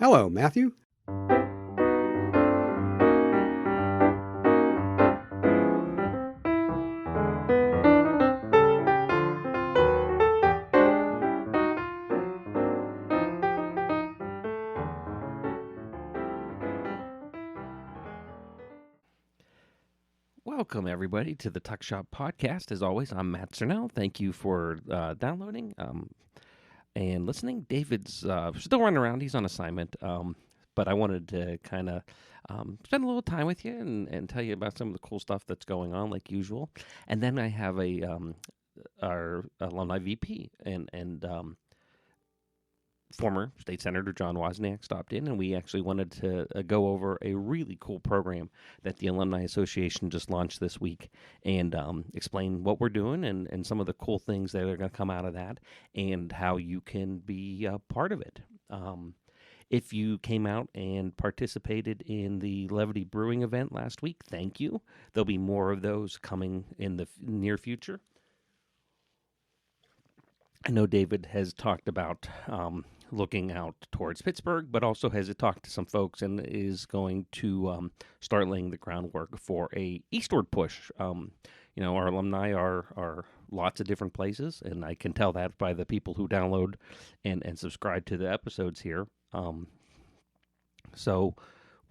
Hello, Matthew. Welcome, everybody, to the Tuck Shop Podcast. As always, I'm Matt Cernell. Thank you for downloading and listening. David's still running around. He's on assignment, but I wanted to kind of spend a little time with you and tell you about some of the cool stuff that's going on, like usual. And then I have our Alumni VP and former State Senator John Wozniak stopped in, and we actually wanted to go over a really cool program that the Alumni Association just launched this week and explain what we're doing and some of the cool things that are going to come out of that and how you can be a part of it. If you came out and participated in the Levity Brewing event last week, thank you. There'll be more of those coming in the near future. I know David has talked about looking out towards Pittsburgh, but also has talked to some folks and is going to start laying the groundwork for a eastward push. Our alumni are lots of different places, and I can tell that by the people who download and subscribe to the episodes here. So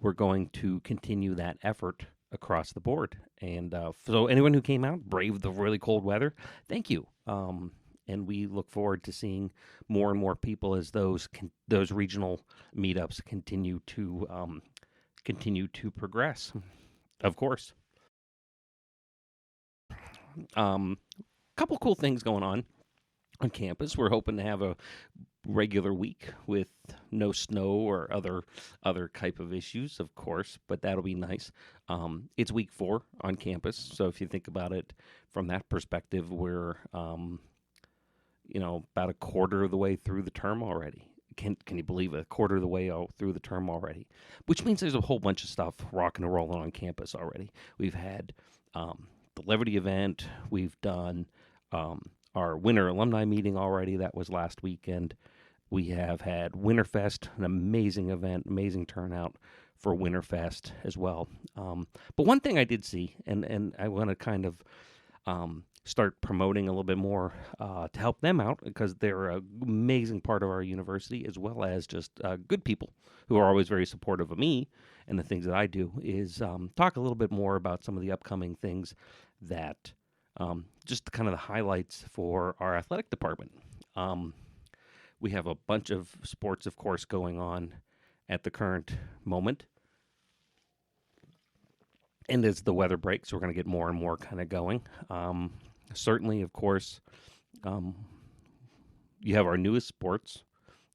we're going to continue that effort across the board. And so anyone who came out, braved the really cold weather, thank you. And we look forward to seeing more and more people as those regional meetups continue to progress. Of course, couple cool things going on campus. We're hoping to have a regular week with no snow or other type of issues, of course, but that'll be nice. It's week 4 on campus, so if you think about it from that perspective, we're about a quarter of the way through the term already. Can you believe it? A quarter of the way through the term already? Which means there's a whole bunch of stuff rocking and rolling on campus already. We've had the Levity event. We've done our winter alumni meeting already. That was last weekend. We have had Winterfest, an amazing event, amazing turnout for Winterfest as well. But one thing I did see, and I want to kind of start promoting a little bit more to help them out, because they're an amazing part of our university, as well as just good people who are always very supportive of me and the things that I do, is talk a little bit more about some of the upcoming things that just kind of the highlights for our athletic department. We have a bunch of sports, of course, going on at the current moment. And as the weather breaks, we're going to get more and more kind of going. Certainly, of course, you have our newest sports,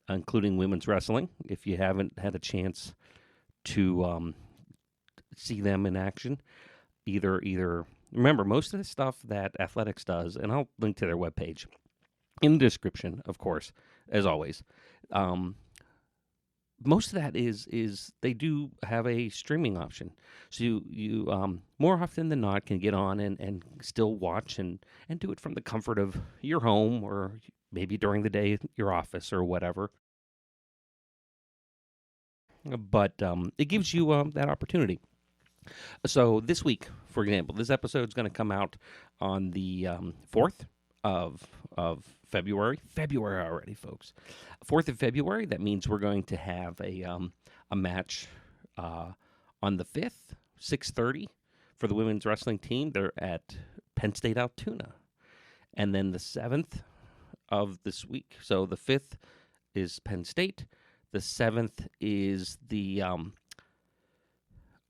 including women's wrestling. If you haven't had a chance to see them in action, either remember, most of the stuff that athletics does, and I'll link to their webpage in the description, of course, as always. Most of that is they do have a streaming option. So you more often than not can get on and still watch and do it from the comfort of your home, or maybe during the day at your office or whatever. But it gives you that opportunity. So this week, for example, this episode is going to come out on the 4th of February. February already, folks. 4th of February. That means we're going to have a match on the 5th, 6:30 for the women's wrestling team. They're at Penn State Altoona. And then the 7th of this week. So the 5th is Penn State. The 7th is the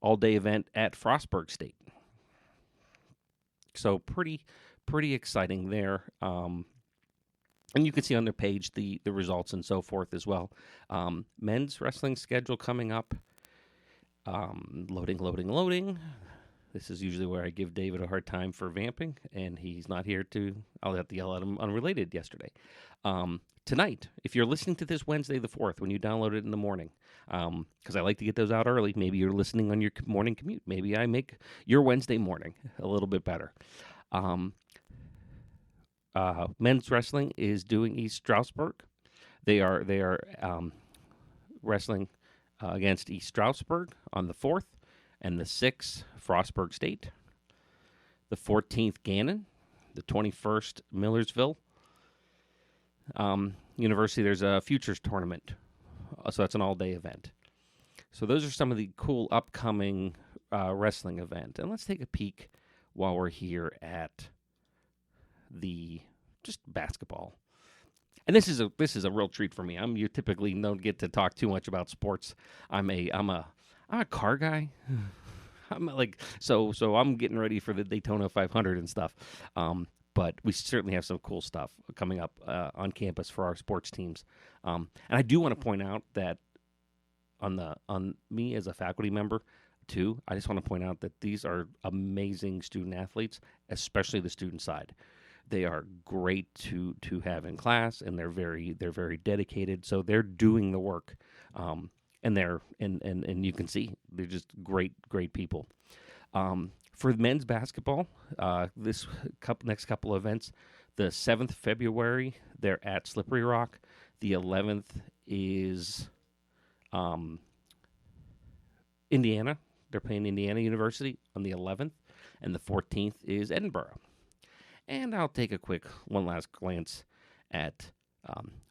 all-day event at Frostburg State. So pretty exciting there. And you can see on their page the results and so forth as well. Men's wrestling schedule coming up. Loading. This is usually where I give David a hard time for vamping, and he's not here I'll have to yell at him unrelated yesterday. Tonight, if you're listening to this Wednesday the 4th, when you download it in the morning, because I like to get those out early. Maybe you're listening on your morning commute. Maybe I make your Wednesday morning a little bit better. Men's wrestling is doing East Stroudsburg. They are wrestling against East Stroudsburg on the 4th, and the 6th, Frostburg State. The 14th, Gannon. The 21st, Millersville University. There's a futures tournament, so that's an all-day event. So those are some of the cool upcoming wrestling event. And let's take a peek while we're here at the just basketball. And this is a real treat for me. You typically don't get to talk too much about sports. I'm a car guy. So I'm getting ready for the Daytona 500 and stuff. But we certainly have some cool stuff coming up on campus for our sports teams. And I do want to point out that on me as a faculty member too, I just want to point out that these are amazing student athletes, especially the student side. They are great to have in class, and they're very dedicated. So they're doing the work, and you can see they're just great people. For men's basketball, next couple of events, the 7th February they're at Slippery Rock. The 11th is Indiana. They're playing Indiana University on the 11th, and the 14th is Edinburgh. And I'll take one last glance at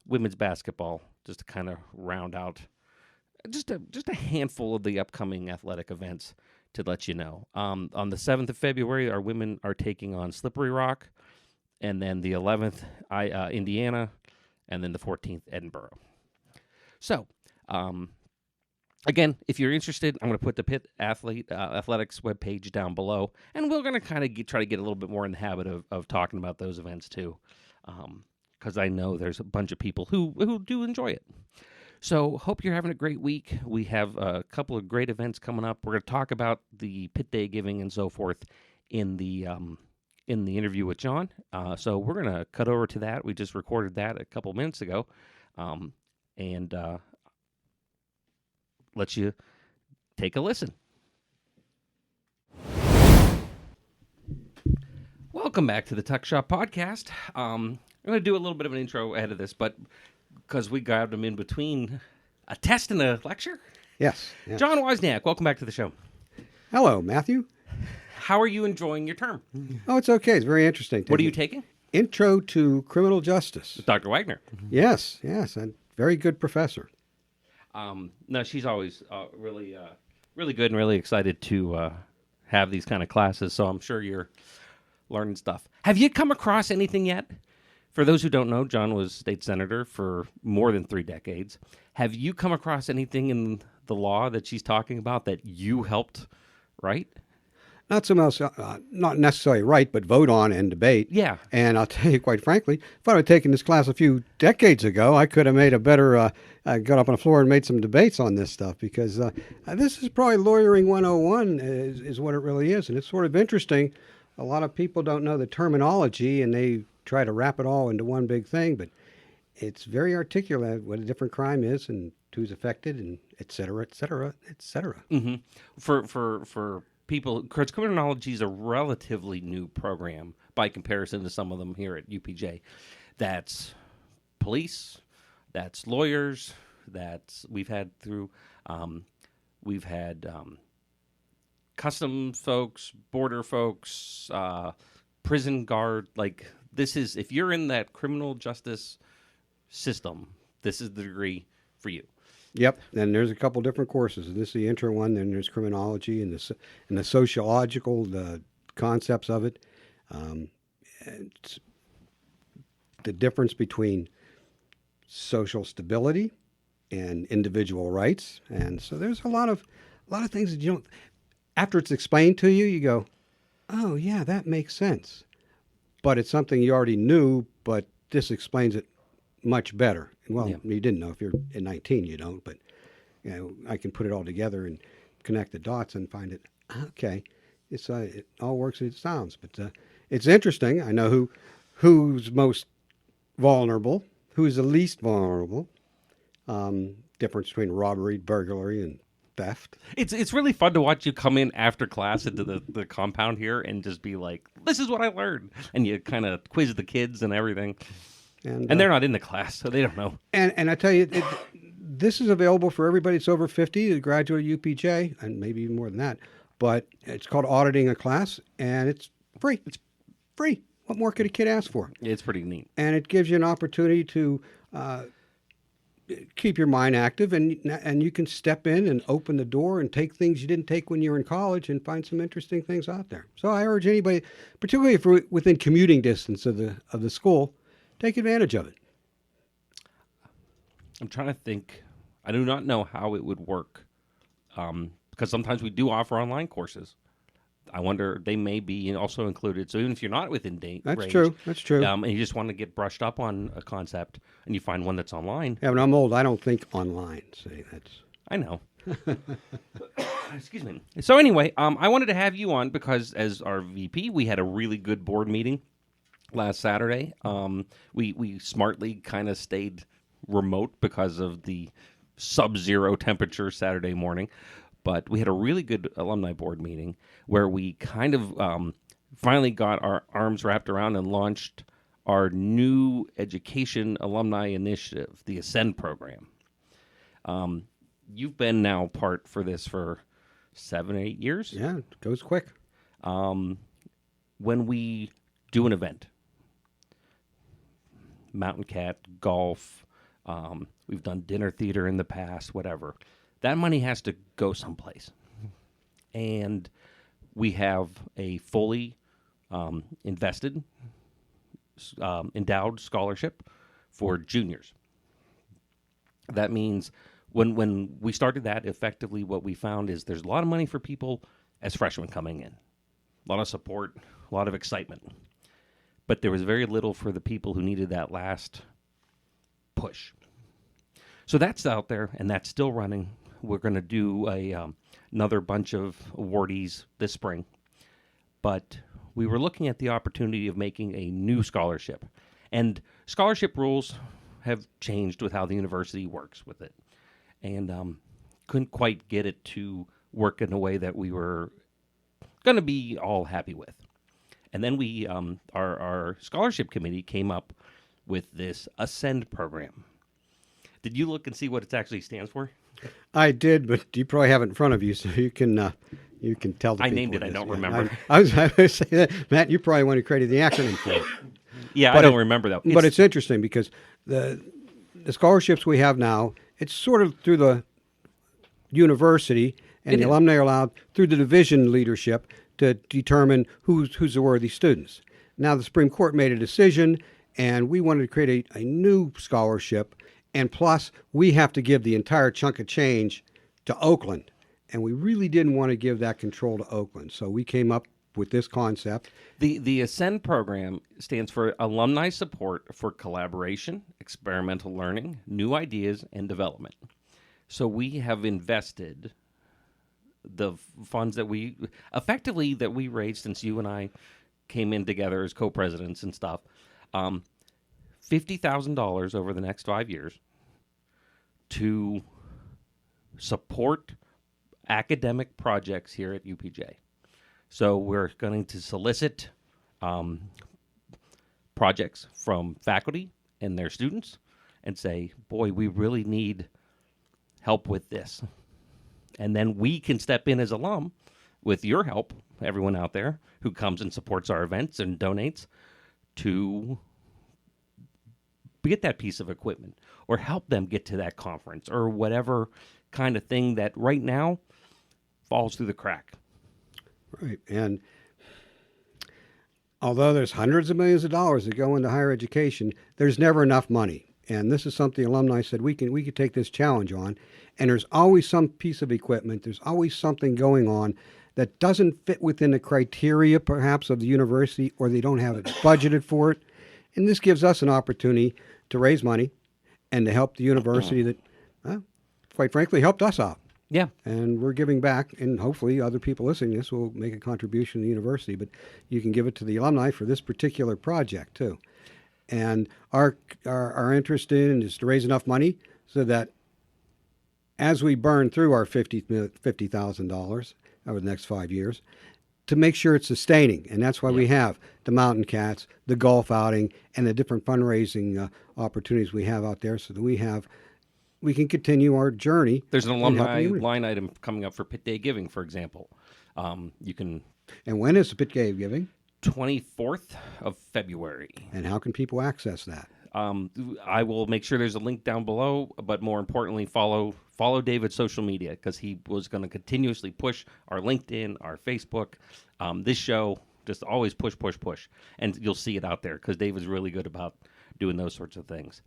women's basketball, just to kind of round out just a handful of the upcoming athletic events to let you know. On the 7th of February, our women are taking on Slippery Rock, and then the 11th, Indiana, and then the 14th, Edinburgh. So, again, if you're interested, I'm going to put the Pitt Athletics webpage down below, and we're going to kind of try to get a little bit more in the habit of talking about those events too, because I know there's a bunch of people who do enjoy it. So hope you're having a great week. We have a couple of great events coming up. We're going to talk about the Pitt Day giving and so forth in the interview with John. So we're going to cut over to that. We just recorded that a couple minutes ago, and let you take a listen. Welcome back to the Tuck Shop Podcast. I'm going to do a little bit of an intro ahead of this, but because we grabbed him in between a test and a lecture. Yes. John Wozniak, welcome back to the show. Hello, Matthew. How are you enjoying your term? Oh, it's okay. It's very interesting. What are you taking? Intro to Criminal Justice. With Dr. Wagner. Yes. A very good professor. No, she's always really good and really excited to have these kind of classes, so I'm sure you're learning stuff. Have you come across anything yet? For those who don't know, John was state senator for more than 3 decades. Have you come across anything in the law that she's talking about that you helped write? Not so much, not necessarily write, but vote on and debate. Yeah. And I'll tell you, quite frankly, if I had taken this class a few decades ago, I could have made a better, got up on the floor and made some debates on this stuff, because this is probably lawyering 101 is what it really is. And it's sort of interesting. A lot of people don't know the terminology, and they try to wrap it all into one big thing, but it's very articulate what a different crime is and who's affected, and et cetera, et cetera, et cetera. Mm-hmm. For people, because criminology is a relatively new program by comparison to some of them here at UPJ. That's police, that's lawyers, we've had customs folks, border folks, prison guard. Like, this is, if you're in that criminal justice system, this is the degree for you. Yep, and there's a couple different courses. This is the intro one. Then there's criminology and the sociological, the concepts of it. It's the difference between social stability and individual rights, and so there's a lot of things that you don't. After it's explained to you, you go, "Oh yeah, that makes sense." But it's something you already knew, but this explains it much better. Well, yeah. You didn't know. If you're at 19, you don't. But I can put it all together and connect the dots and find it. Okay, it all works as it sounds. But it's interesting. I know who's most vulnerable, who's the least vulnerable. Difference between robbery, burglary, and theft. It's really fun to watch you come in after class into the compound here and just be like, "This is what I learned," and you kind of quiz the kids and everything. And they're not in the class, so they don't know. And I tell you, this is available for everybody that's over 50, the graduate of UPJ, and maybe even more than that. But it's called Auditing a Class, and it's free. It's free. What more could a kid ask for? It's pretty neat. And it gives you an opportunity to keep your mind active, and you can step in and open the door and take things you didn't take when you were in college and find some interesting things out there. So I urge anybody, particularly if we're within commuting distance of the school, take advantage of it. I'm trying to think. I do not know how it would work because sometimes we do offer online courses. I wonder, they may be also included. So even if you're not within range. That's true. And you just want to get brushed up on a concept and you find one that's online. Yeah, when I'm old, I don't think online. See, that's... I know. Excuse me. So anyway, I wanted to have you on because as our VP, we had a really good board meeting last Saturday. We smartly kind of stayed remote because of the sub-zero temperature Saturday morning. But we had a really good alumni board meeting where we kind of finally got our arms wrapped around and launched our new education alumni initiative, the A.S.C.E.N.D program. You've been now part for this for 7 or 8 years. Yeah, it goes quick. When we do an event, Mountain Cat, golf, we've done dinner theater in the past, whatever. That money has to go someplace. And we have a fully invested, endowed scholarship for juniors. That means when we started that, effectively what we found is there's a lot of money for people as freshmen coming in. A lot of support, a lot of excitement. But there was very little for the people who needed that last push. So that's out there, and that's still running. We're going to do another bunch of awardees this spring. But we were looking at the opportunity of making a new scholarship. And scholarship rules have changed with how the university works with it. And couldn't quite get it to work in a way that we were going to be all happy with. And then we, our scholarship committee came up with this A.S.C.E.N.D program. Did you look and see what it actually stands for? I did, but you probably have it in front of you, so you can tell the people. I named it. I don't remember. I was going to say that, Matt. You probably want to create the acronym for it. Yeah, I don't remember that. But it's interesting because the scholarships we have now, it's sort of through the university, and the alumni are allowed through the division leadership to determine who's the worthy students. Now the Supreme Court made a decision, and we wanted to create a new scholarship. And plus, we have to give the entire chunk of change to Oakland. And we really didn't want to give that control to Oakland. So we came up with this concept. The A.S.C.E.N.D program stands for Alumni Support for Collaboration, Experimental Learning, New Ideas, and Development. So we have invested the funds that we raised since you and I came in together as co-presidents and stuff. $50,000 over the next 5 years to support academic projects here at UPJ. So we're going to solicit projects from faculty and their students and say, boy, we really need help with this. And then we can step in as alum with your help, everyone out there who comes and supports our events and donates, to get that piece of equipment or help them get to that conference or whatever kind of thing that right now falls through the crack. Right. And although there's hundreds of millions of dollars that go into higher education, there's never enough money. And this is something alumni said we could take this challenge on. And there's always some piece of equipment, there's always something going on that doesn't fit within the criteria perhaps of the university, or they don't have it budgeted for it. And this gives us an opportunity to raise money and to help the university that, quite frankly, helped us out. Yeah. And we're giving back, and hopefully other people listening to this will make a contribution to the university, but you can give it to the alumni for this particular project too. And our interest in is to raise enough money so that as we burn through our $50,000 over the next 5 years, to make sure it's sustaining. And that's why we have the Mountain Cats, the golf outing, and the different fundraising opportunities we have out there, so that we have we can continue our journey. There's an in alumni helping the- line item coming up for Pit Day Giving, for example. You can And when is the Pit Day of Giving? 24th of February. And how can people access that? I will make sure there's a link down below, but more importantly, follow David's social media, because he was going to continuously push our LinkedIn, our Facebook, this show, just always push, and you'll see it out there because David's really good about doing those sorts of things.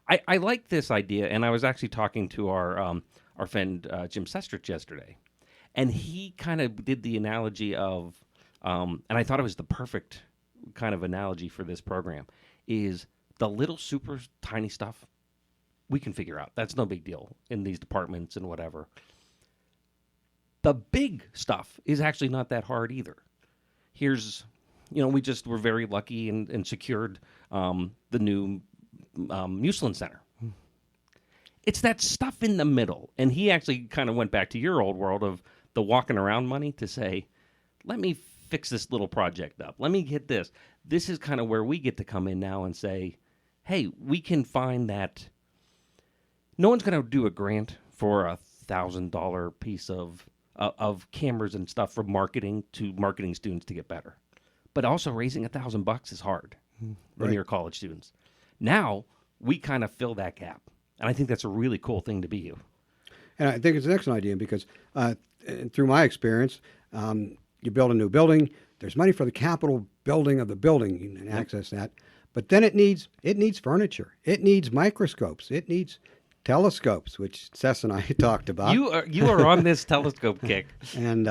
I like this idea, and I was actually talking to our friend Jim Sestrich yesterday, and he kind of did the analogy of, and I thought it was the perfect kind of analogy for this program, is the little super tiny stuff we can figure out. That's no big deal in these departments and whatever. The big stuff is actually not that hard either. Here's, we're very lucky and secured the new Muslin Center. It's that stuff in the middle. And he actually kind of went back to your old world of the walking around money to say, let me fix this little project up. Let me get this. This is kind of where we get to come in now and say, hey, we can find that. No one's going to do a grant for $1,000 piece of cameras and stuff for marketing students to get better. But also raising $1,000 is hard when you're college students. Now we kind of fill that gap. And I think that's a really cool thing to be you. And I think it's an excellent idea because through my experience, you build a new building, there's money for the capital building of the building, you can access that. But then it needs furniture. It needs microscopes. It needs telescopes, which Seth and I talked about. You are on this telescope kick. And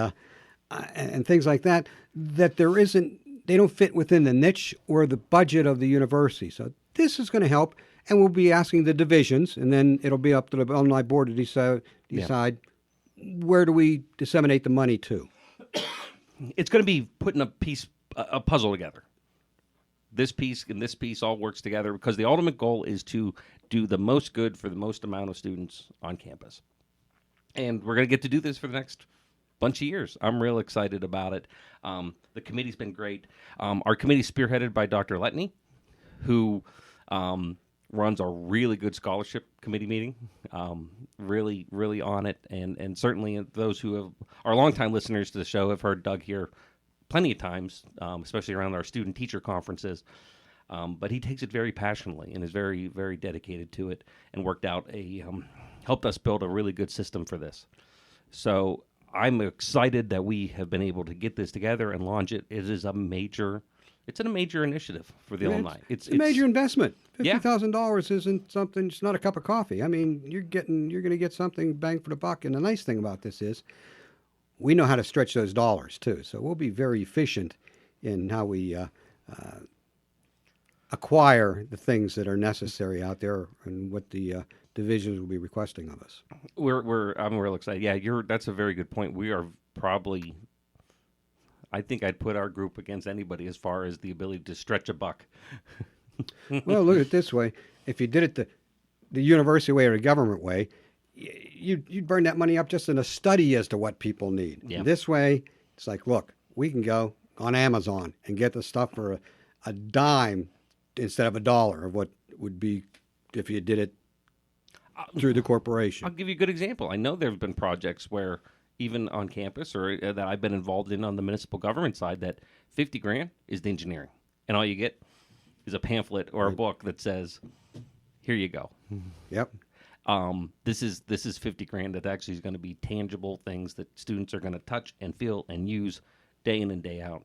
things like that they don't fit within the niche or the budget of the university. So this is going to help, and we'll be asking the divisions, and then it'll be up to the alumni board to decide where do we disseminate the money to. It's going to be putting a puzzle together. This piece and this piece all works together because the ultimate goal is to do the most good for the most amount of students on campus. And we're going to get to do this for the next bunch of years. I'm real excited about it. The committee's been great. Our committee's spearheaded by Dr. Letney, who runs a really good scholarship committee meeting. Really, really on it. And certainly those who are longtime listeners to the show have heard Doug here plenty of times, especially around our student-teacher conferences. But he takes it very passionately and is very, very dedicated to it and helped us build a really good system for this. So I'm excited that we have been able to get this together and launch it. It's a major initiative for the alumni. It's a major investment. Yeah. $50,000 isn't something. It's not a cup of coffee. I mean, you're going to get something bang for the buck. And the nice thing about this is, we know how to stretch those dollars too. So we'll be very efficient in how we acquire the things that are necessary out there and what the divisions will be requesting of us. I'm real excited. Yeah, that's a very good point. We are probably, I think I'd put our group against anybody as far as the ability to stretch a buck. Well, look at it this way. If you did it the university way or the government way, you'd burn that money up just in a study as to what people need. Yeah. This way, it's like, look, we can go on Amazon and get the stuff for a dime instead of $1 of what would be if you did it through the corporation. I'll give you a good example. I know there have been projects where even on campus or that I've been involved in on the municipal government side that $50,000 is the engineering. And all you get is a pamphlet or a book that says, here you go. Yep. This is $50,000 that actually is going to be tangible things that students are going to touch and feel and use day in and day out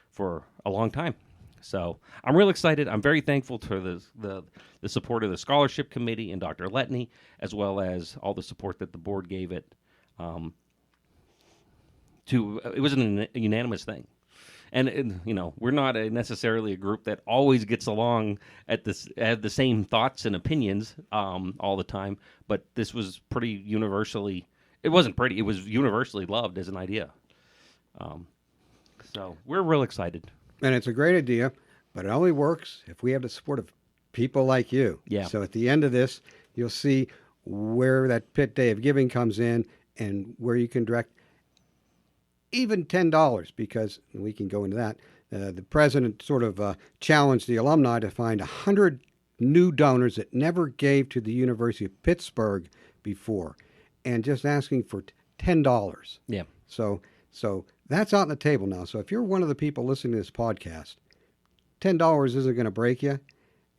for a long time. So I'm real excited. I'm very thankful to the support of the scholarship committee and Dr. Letney, as well as all the support that the board gave it. It was a unanimous thing. And we're not necessarily a group that always gets along have the same thoughts and opinions all the time. But this was pretty universally. It wasn't pretty. It was universally loved as an idea. So we're real excited. And it's a great idea, but it only works if we have the support of people like you. Yeah. So at the end of this, you'll see where that Pit Day of Giving comes in and where you can direct even $10, because we can go into that. The president sort of challenged the alumni to find 100 new donors that never gave to the University of Pittsburgh before, and just asking for $10. Yeah. So that's out on the table now. So if you're one of the people listening to this podcast, $10 isn't going to break you,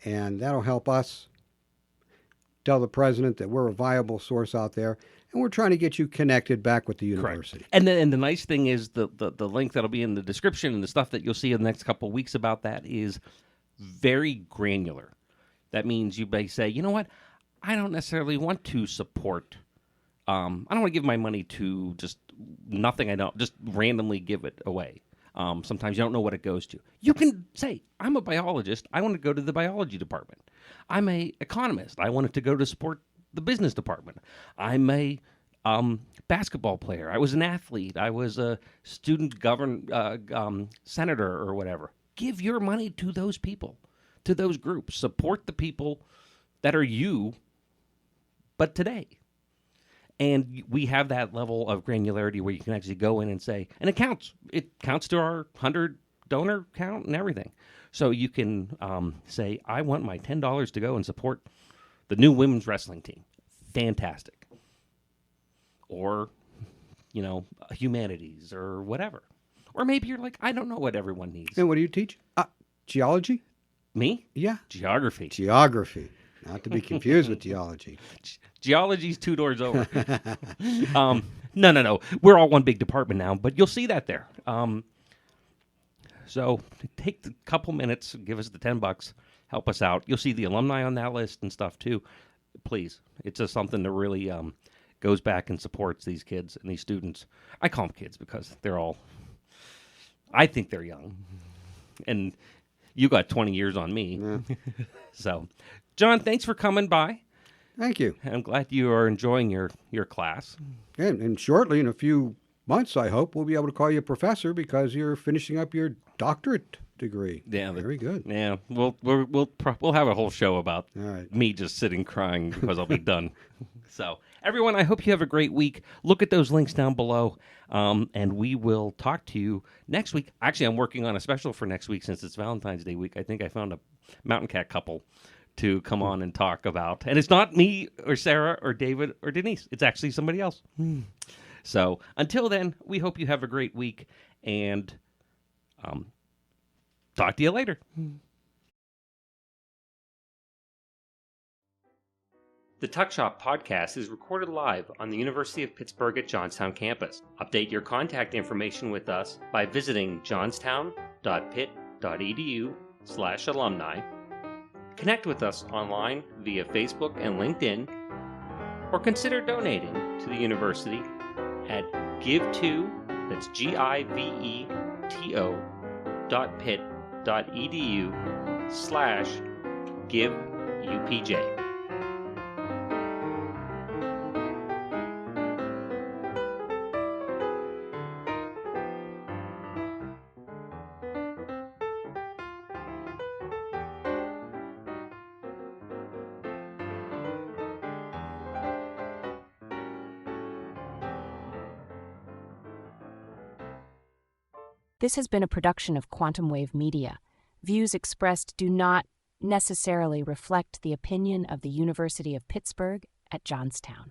and that'll help us tell the president that we're a viable source out there, and we're trying to get you connected back with the university. Correct. And the nice thing is the link that'll be in the description and the stuff that you'll see in the next couple of weeks about that is very granular. That means you may say, you know what, I don't necessarily want to support. I don't want to give my money to just nothing. I don't just randomly give it away. Sometimes you don't know what it goes to. You can say, I'm a biologist. I want to go to the biology department. I'm a economist. I wanted to go to support the business department. I'm a basketball player. I was an athlete. I was a student senator or whatever. Give your money to those people, to those groups. Support the people that are you, but today. And we have that level of granularity where you can actually go in and say, and it counts. It counts to our 100 donor count and everything. So you can say, I want my $10 to go and support the new women's wrestling team. Fantastic. Or, humanities or whatever. Or maybe you're like, I don't know what everyone needs. And what do you teach? Geology? Me? Yeah. Geography. Geography. Not to be confused with geology. Geology's 2 doors over. No. We're all one big department now, but you'll see that there. So take a couple minutes, give us the $10, help us out. You'll see the alumni on that list and stuff too. Please, it's just something that really goes back and supports these kids and these students. I call them kids because I think they're young. And you got 20 years on me. Yeah. So, John, thanks for coming by. Thank you. I'm glad you are enjoying your class. And shortly, in a few months, I hope, we'll be able to call you a professor because you're finishing up your doctorate degree. Yeah, very good. Yeah, we'll have a whole show about All right. me just sitting crying because I'll be done. So, everyone, I hope you have a great week. Look at those links down below, and we will talk to you next week. Actually, I'm working on a special for next week since it's Valentine's Day week. I think I found a mountain cat couple to come on and talk about. And it's not me or Sarah or David or Denise. It's actually somebody else. So until then, we hope you have a great week and talk to you later. The Tuck Shop podcast is recorded live on the University of Pittsburgh at Johnstown campus. Update your contact information with us by visiting johnstown.pitt.edu/alumni. Connect with us online via Facebook and LinkedIn, or consider donating to the university at give2, giveto.pitt.edu/giveupj. This has been a production of Quantum Wave Media. Views expressed do not necessarily reflect the opinion of the University of Pittsburgh at Johnstown.